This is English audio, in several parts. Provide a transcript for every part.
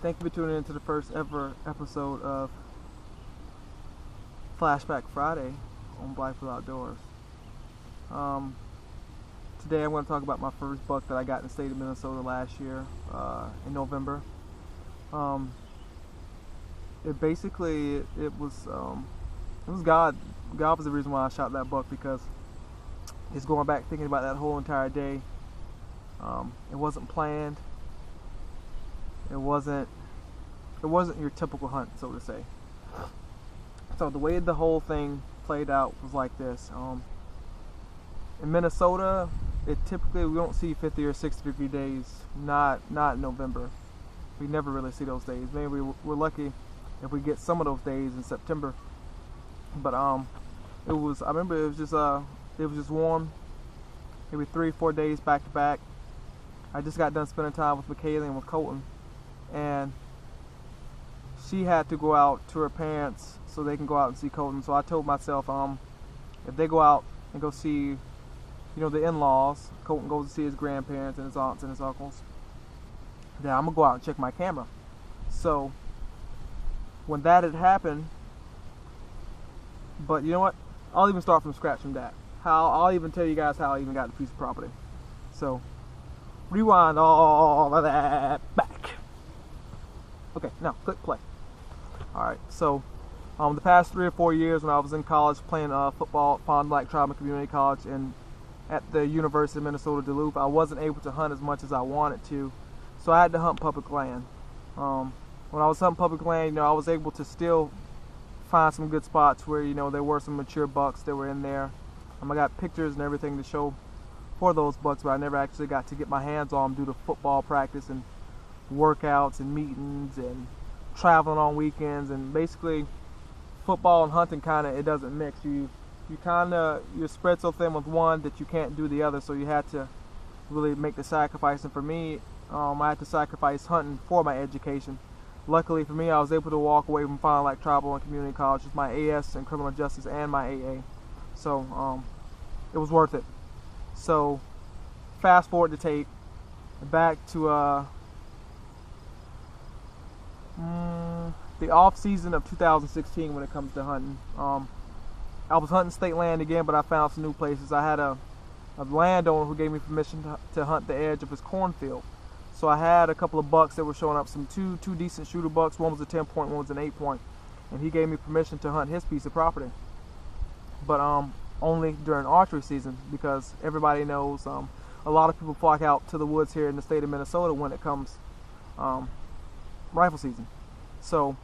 Thank you for tuning in to the first ever episode of Flashback Friday on BlackBillOutdoors. Today I'm going to talk about my first buck that I got in the state of Minnesota last year in November. It was God. God was the reason why I shot that buck, because just going back thinking about that whole entire day, it wasn't planned. It wasn't your typical hunt, so to say. So the way the whole thing played out was like this. In Minnesota, we don't see 50 or 60 degree days. Not in November. We never really see those days. Maybe we're lucky if we get some of those days in September. But I remember it was just warm. Maybe 3-4 days back to back. I just got done spending time with Michaela and with Colton, and she had to go out to her parents so they can go out and see Colton. So I told myself, if they go out and go see, the in-laws, Colton goes to see his grandparents and his aunts and his uncles, then I'm gonna go out and check my camera. So when that had happened, but you know what? I'll even start from scratch from that. I'll even tell you guys how I even got the piece of property. So rewind all of that back. Okay, now click play. Alright, so the past 3 or 4 years when I was in college playing football at Fond du Lac Tribal Community College and at the University of Minnesota Duluth, I wasn't able to hunt as much as I wanted to, so I had to hunt public land. When I was hunting public land, I was able to still find some good spots where there were some mature bucks that were in there. I got pictures and everything to show for those bucks, but I never actually got to get my hands on them due to football practice and workouts and meetings and traveling on weekends. And basically football and hunting it doesn't mix. You're spread so thin with one that you can't do the other, so you had to really make the sacrifice. And for me, I had to sacrifice hunting for my education. Luckily for me, I was able to walk away from Fond du Lac Tribal and Community College with my AS in criminal justice and my AA, so it was worth it. So fast forward the tape back to the off season of 2016 when it comes to hunting. I was hunting state land again, but I found some new places. I had a landowner who gave me permission to hunt the edge of his cornfield. So I had a couple of bucks that were showing up, some two decent shooter bucks. One was a 10-point, one was an 8-point, and he gave me permission to hunt his piece of property. But only during archery season, because everybody knows a lot of people flock out to the woods here in the state of Minnesota when it comes rifle season. So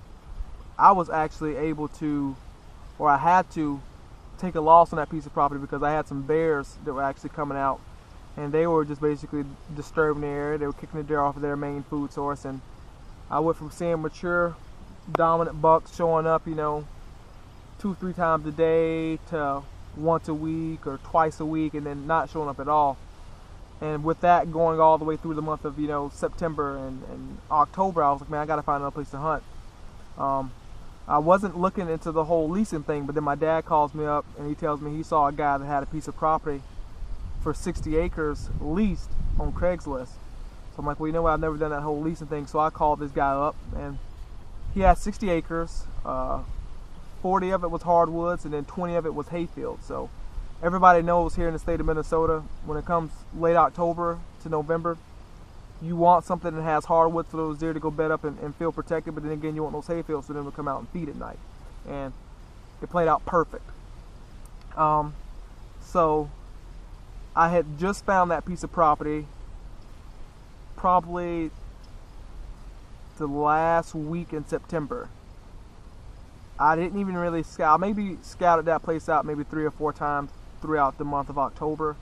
I was actually able to, or I had to, take a loss on that piece of property because I had some bears that were actually coming out, and they were just basically disturbing the area. They were kicking the deer off of their main food source, and I went from seeing mature, dominant bucks showing up, 2-3 times a day to once a week or twice a week, and then not showing up at all. And with that going all the way through the month of September and October, I was like, man, I gotta find another place to hunt. I wasn't looking into the whole leasing thing, but then my dad calls me up and he tells me he saw a guy that had a piece of property for 60 acres leased on Craigslist. So I'm like, well, you know what, I've never done that whole leasing thing. So I called this guy up, and he had 60 acres, 40 of it was hardwoods, and then 20 of it was hayfield. So everybody knows here in the state of Minnesota, when it comes late October to November, you want something that has hardwood for those deer to go bed up and feel protected, but then again, you want those hayfields for them to come out and feed at night. And it played out perfect. So I had just found that piece of property probably the last week in September. I didn't even really scout. Maybe scouted that place out maybe 3 or 4 times throughout the month of October.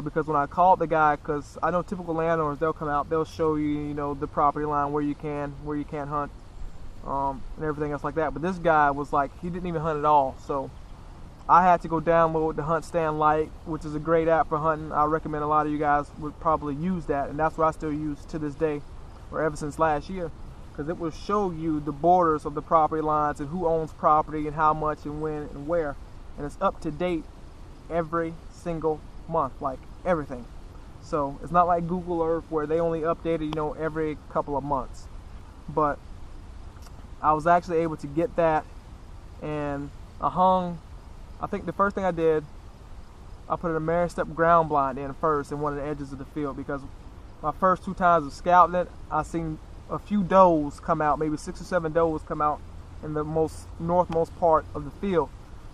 Because when I called the guy, because I know typical landowners, they'll come out, they'll show you, the property line where you can't hunt, and everything else like that. But this guy was like, he didn't even hunt at all. So I had to go download the Hunt Stand Lite, which is a great app for hunting. I recommend a lot of you guys would probably use that, and that's what I still use to this day, or ever since last year, because it will show you the borders of the property lines and who owns property and how much and when and where, and it's up to date every single month, like everything. So it's not like Google Earth where they only update it, every couple of months. but I was actually able to get that, and I think the first thing I did, I put an Ameristep ground blind in first in one of the edges of the field, because my first 2 times of scouting it, I seen a few does come out, maybe 6 or 7 does come out in the northmost part of the field.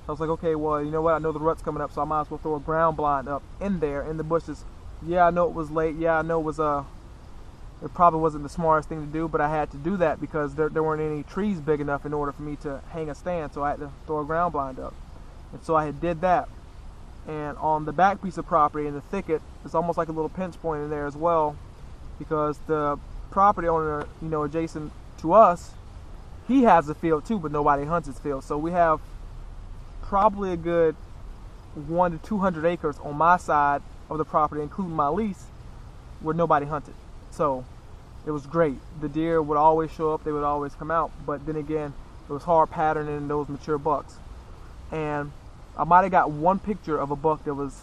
So I was like, okay, well, you know what, I know the rut's coming up, so I might as well throw a ground blind up in there in the bushes. Yeah, I know it was late. Yeah, I know it was it probably wasn't the smartest thing to do, but I had to do that because there weren't any trees big enough in order for me to hang a stand, so I had to throw a ground blind up. And so I had did that. And on the back piece of property in the thicket, it's almost like a little pinch point in there as well, because the property owner, you know, adjacent to us, he has a field too, but nobody hunts his field. So we have probably a good 100 to 200 acres on my side of the property, including my lease, where nobody hunted. So it was great. The deer would always show up, they would always come out, but then again, it was hard patterning those mature bucks. And I might have got one picture of a buck that was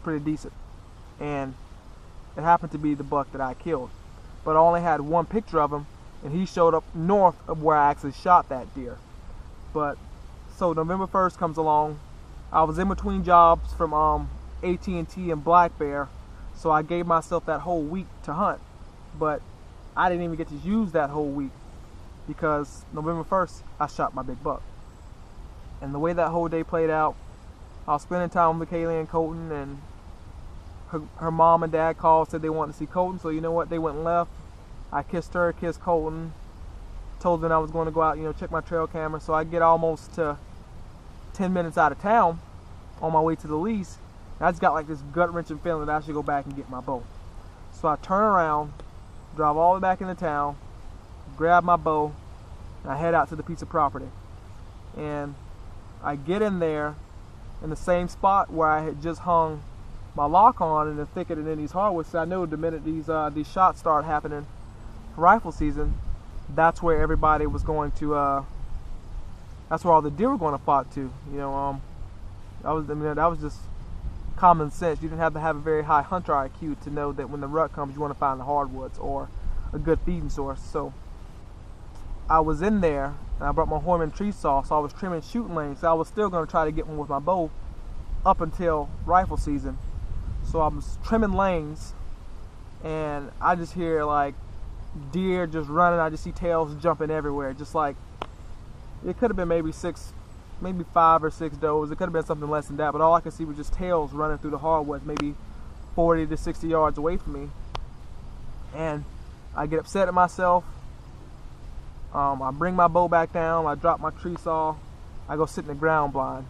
pretty decent, and it happened to be the buck that I killed. But I only had one picture of him, and he showed up north of where I actually shot that deer. But so November 1st comes along. I was in between jobs from AT&T and Black Bear, so I gave myself that whole week to hunt. But I didn't even get to use that whole week, because November 1st I shot my big buck. And the way that whole day played out, I was spending time with Kaylee and Colton, and her mom and dad called, said they wanted to see Colton, so you know what, they went and left. I kissed her, kissed Colton, told them I was going to go out, you know, check my trail camera. So I get almost to 10 minutes out of town on my way to the lease, and I just got like this gut-wrenching feeling that I should go back and get my bow. So I turn around, drive all the way back into town, grab my bow, and I head out to the piece of property. And I get in there in the same spot where I had just hung my lock on in the thicket and in these hardwoods. So I know the minute these shots start happening for rifle season, that's where everybody was going to. That's where all the deer were going to flock to. You know, that was just common sense. You didn't have to have a very high hunter IQ to know that when the rut comes, you want to find the hardwoods or a good feeding source. So I was in there, and I brought my Horman tree saw, so I was trimming shooting lanes. So I was still going to try to get one with my bow up until rifle season. So I was trimming lanes, and I just hear like deer just running. I just see tails jumping everywhere, just like it could have been maybe 5 or 6 does. It could have been something less than that, but all I could see was just tails running through the hardwoods, maybe 40 to 60 yards away from me. And I get upset at myself. I bring my bow back down, I drop my tree saw, I go sit in the ground blind.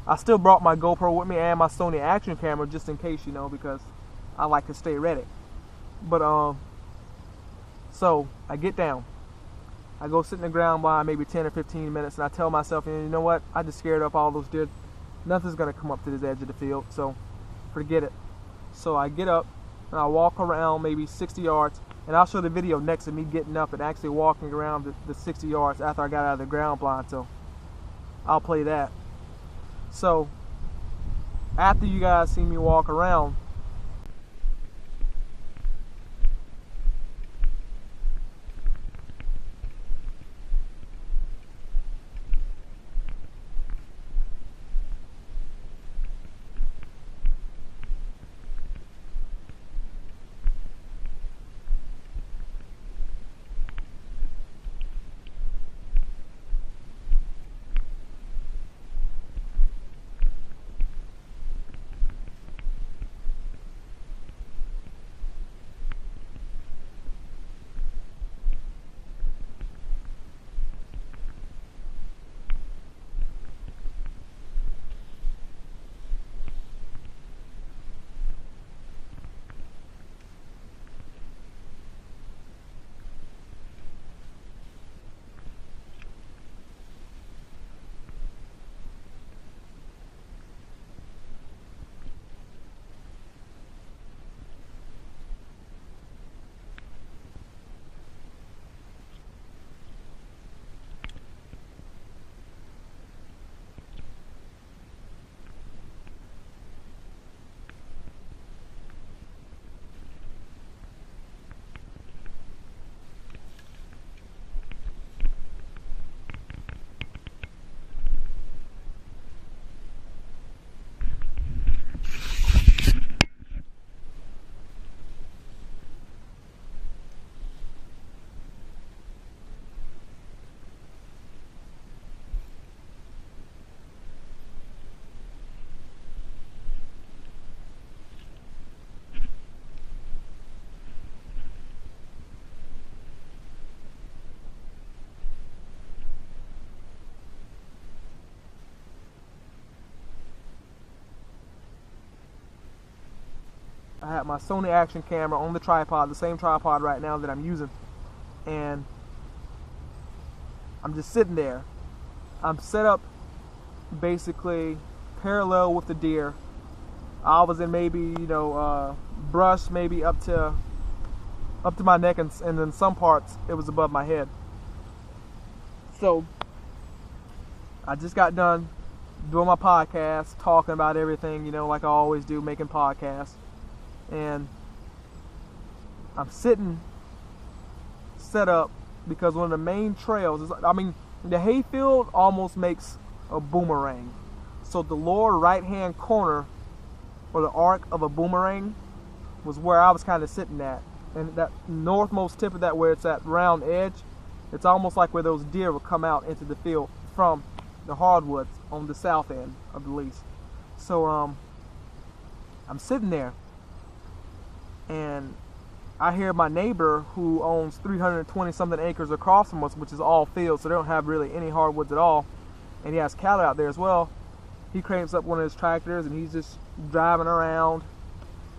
I still brought my GoPro with me and my Sony action camera just in case, you know, because I like to stay ready. But so I get down, I go sit in the ground blind maybe 10 or 15 minutes, and I tell myself, you know what, I just scared up all those deer. Nothing's gonna come up to this edge of the field, so forget it. So I get up and I walk around maybe 60 yards. And I'll show the video next of me getting up and actually walking around the 60 yards after I got out of the ground blind, so I'll play that. So after you guys see me walk around, I had my Sony action camera on the tripod, the same tripod right now that I'm using, and I'm just sitting there. I'm set up basically parallel with the deer. I was in maybe, brush maybe up to my neck, and then some parts it was above my head. So I just got done doing my podcast, talking about everything, like I always do, making podcasts. And I'm sitting set up because one of the main trails is, the hayfield almost makes a boomerang. So the lower right hand corner, or the arc of a boomerang, was where I was kind of sitting at. And that northmost tip of that, where it's that round edge, it's almost like where those deer will come out into the field from the hardwoods on the south end of the lease. So I'm sitting there, and I hear my neighbor, who owns 320 something acres across from us, which is all fields, so they don't have really any hardwoods at all, and he has cattle out there as well. He cranks up one of his tractors and he's just driving around,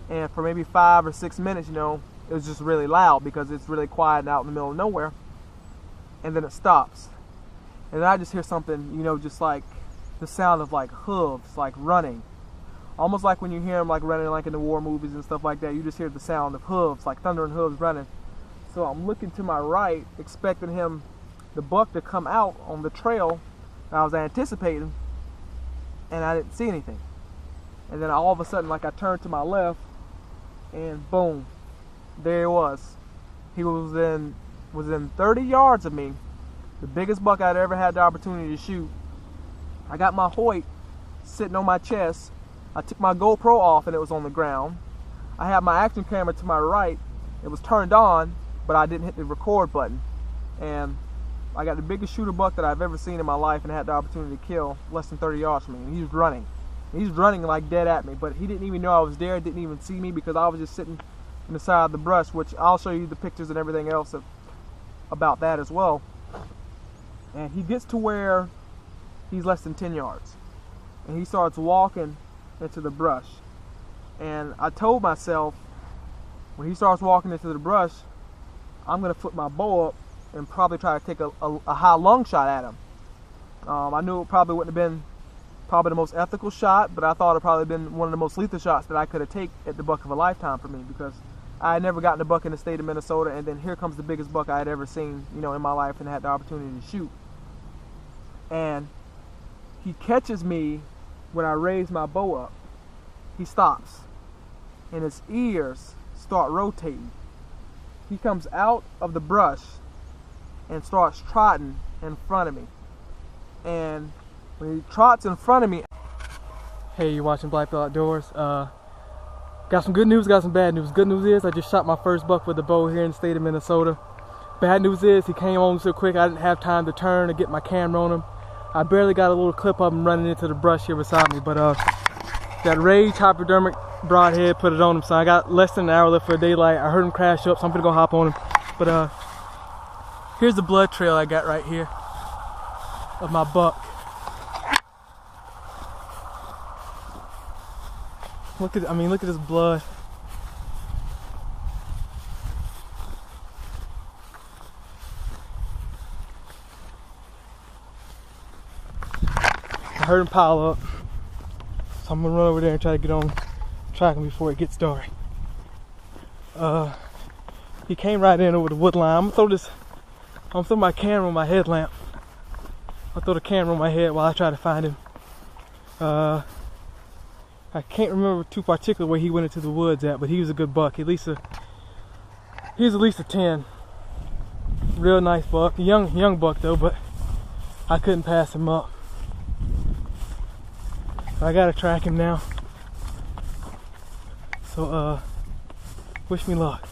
and for maybe 5 or 6 minutes, it was just really loud because it's really quiet and out in the middle of nowhere. And then it stops, and then I just hear something, just like the sound of like hooves, like running, almost like when you hear them like running like in the war movies and stuff like that. You just hear the sound of hooves, like thundering hooves running. So I'm looking to my right, expecting the buck, to come out on the trail that I was anticipating, and I didn't see anything. And then all of a sudden, like, I turned to my left, and boom, there he was. He was within 30 yards of me, the biggest buck I'd ever had the opportunity to shoot. I got my Hoyt sitting on my chest. I took my GoPro off and it was on the ground. I had my action camera to my right. It was turned on, but I didn't hit the record button. And I got the biggest shooter buck that I've ever seen in my life, and had the opportunity to kill less than 30 yards from me. And he was running. He's running like dead at me, but he didn't even know I was there, didn't even see me, because I was just sitting in the side of the brush, which I'll show you the pictures and everything else about that as well. And he gets to where he's less than 10 yards, and he starts walking into the brush. And I told myself, when he starts walking into the brush, I'm going to flip my bow up and probably try to take a high lung shot at him. I knew it probably wouldn't have been probably the most ethical shot, but I thought it probably been one of the most lethal shots that I could have taken at the buck of a lifetime for me, because I had never gotten a buck in the state of Minnesota, and then here comes the biggest buck I had ever seen, in my life, and had the opportunity to shoot. And he catches me when I raise my bow up. He stops, and his ears start rotating. He comes out of the brush and starts trotting in front of me. And when he trots in front of me... Hey, you're watching BlackBillOutdoors. Got some good news, got some bad news. Good news is I just shot my first buck with a bow here in the state of Minnesota. Bad news is he came on so quick I didn't have time to turn to get my camera on him. I barely got a little clip of him running into the brush here beside me, but that Rage hypodermic broadhead put it on him, so I got less than an hour left for daylight. I heard him crash up, so I'm gonna go hop on him. But here's the blood trail I got right here of my buck. Look at this blood. I heard him pile up, so I'm gonna run over there and try to get on track him before it gets dark. He came right in over the wood line. I'm gonna throw my camera on my headlamp. I'll throw the camera on my head while I try to find him. I can't remember too particular where he went into the woods at, but he was a good buck. He was at least a 10. Real nice buck. Young buck though, but I couldn't pass him up. I gotta track him now. So wish me luck.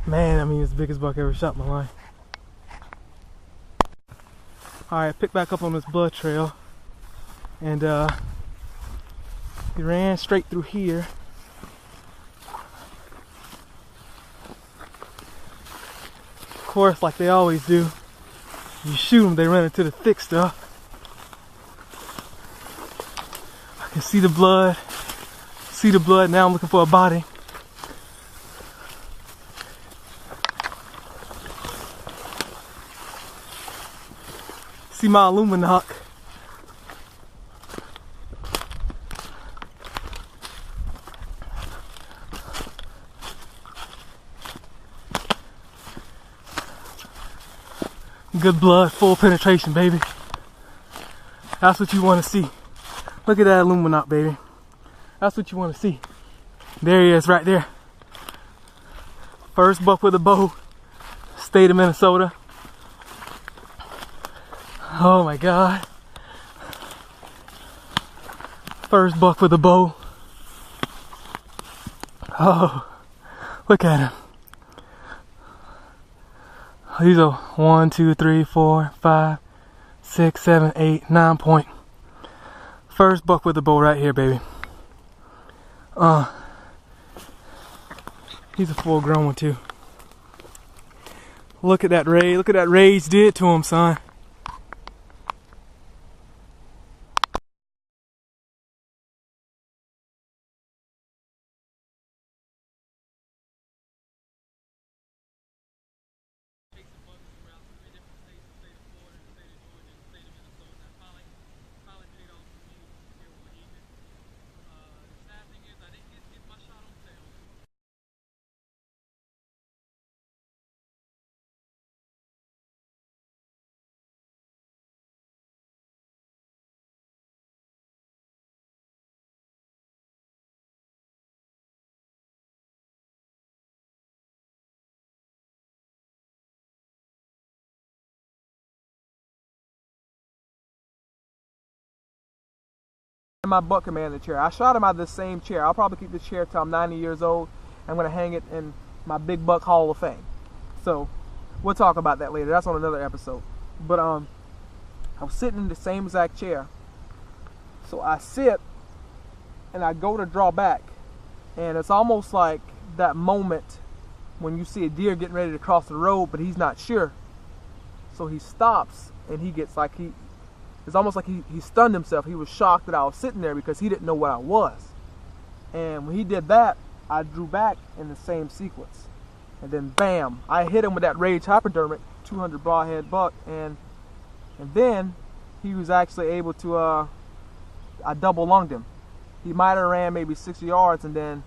Man, it's the biggest buck I ever shot in my life. Alright, pick back up on this blood trail. And he ran straight through here. Of course, like they always do, you shoot them, they run into the thick stuff. I can See the blood. See the blood. Now I'm looking for a body. See my Illuminati. Good blood, full penetration, baby. That's what you want to see. Look at that Illuminati, baby. That's what you want to see. There he is, right there. First buck with a bow. State of Minnesota. Oh my God. First buck with a bow. Oh, look at him. These are 1, 2, 3, 4, 5, 6, 7, 8, 9 point. First buck with a bow right here, baby. He's a full grown one too. Look at that rage. Look at that rage did to him, son. My buck command chair. I shot him out of the same chair. I'll probably keep this chair till I'm 90 years old. I'm gonna hang it in my big buck hall of fame. So we'll talk about that later. That's on another episode. But I was sitting in the same exact chair. So I sit and I go to draw back, and it's almost like that moment when you see a deer getting ready to cross the road, but he's not sure. So he stops and he gets like it's almost like he stunned himself. He was shocked that I was sitting there because he didn't know what I was. And when he did that, I drew back in the same sequence. And then bam, I hit him with that Rage hypodermic 200 broadhead buck, and then he was actually able to, I double lunged him. He might have ran maybe 60 yards and then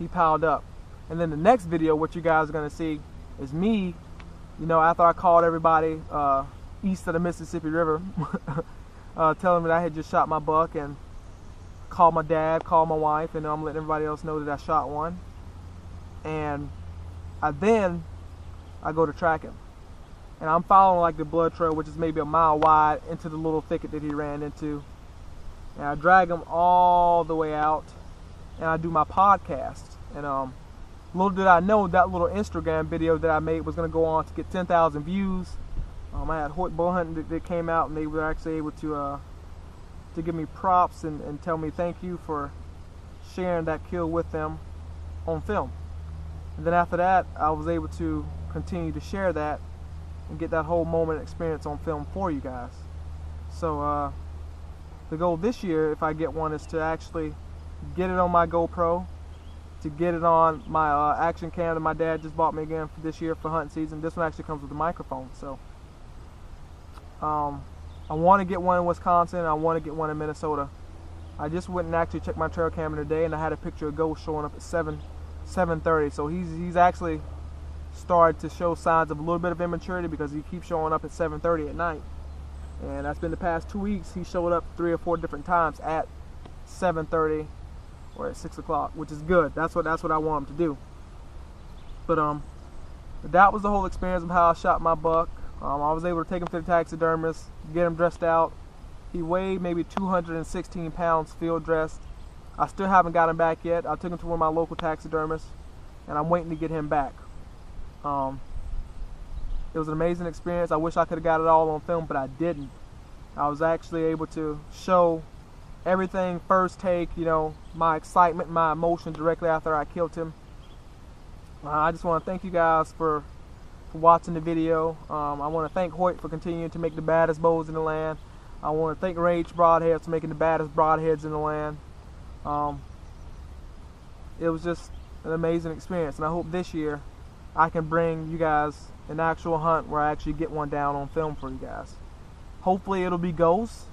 he piled up. And then the next video, what you guys are gonna see is me, you know, after I called everybody, east of the Mississippi River, telling me that I had just shot my buck, and called my dad, called my wife, and I'm letting everybody else know that I shot one. And I go to track him, and I'm following like the blood trail, which is maybe a mile wide, into the little thicket that he ran into, and I drag him all the way out, and I do my podcast. And little did I know that little Instagram video that I made was going to go on to get 10,000 views. I had Hoyt Bull Hunting that came out, and they were actually able to give me props and tell me thank you for sharing that kill with them on film. And then after that, I was able to continue to share that and get that whole moment experience on film for you guys. So the goal this year, if I get one, is to actually get it on my GoPro, to get it on my action cam that my dad just bought me again for this year for hunting season. This one actually comes with a microphone. So I want to get one in Wisconsin, and I want to get one in Minnesota. I just went and actually checked my trail camera today, and I had a picture of Ghost showing up at 7:30. So he's actually started to show signs of a little bit of immaturity, because he keeps showing up at 7:30 at night. And that's been the past 2 weeks. He showed up 3 or 4 different times at 7:30 or at 6 o'clock, which is good. That's what I want him to do. But that was the whole experience of how I shot my buck. I was able to take him to the taxidermist, get him dressed out. He weighed maybe 216 pounds field dressed. I still haven't got him back yet. I took him to one of my local taxidermists, and I'm waiting to get him back. It was an amazing experience. I wish I could have got it all on film, but I didn't. I was actually able to show everything first take, you know, my excitement, my emotion directly after I killed him. I just want to thank you guys for watching the video. I want to thank Hoyt for continuing to make the baddest bows in the land. I want to thank Rage Broadheads for making the baddest broadheads in the land. It was just an amazing experience, and I hope this year I can bring you guys an actual hunt where I actually get one down on film for you guys. Hopefully it'll be ghosts,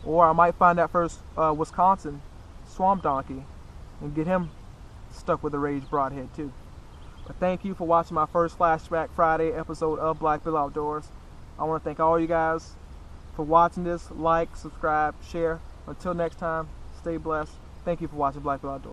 or I might find that first Wisconsin swamp donkey and get him stuck with a rage broadhead too. But thank you for watching my first Flashback Friday episode of Black Bill Outdoors. I want to thank all you guys for watching this. Like, subscribe, share. Until next time, stay blessed. Thank you for watching Black Bill Outdoors.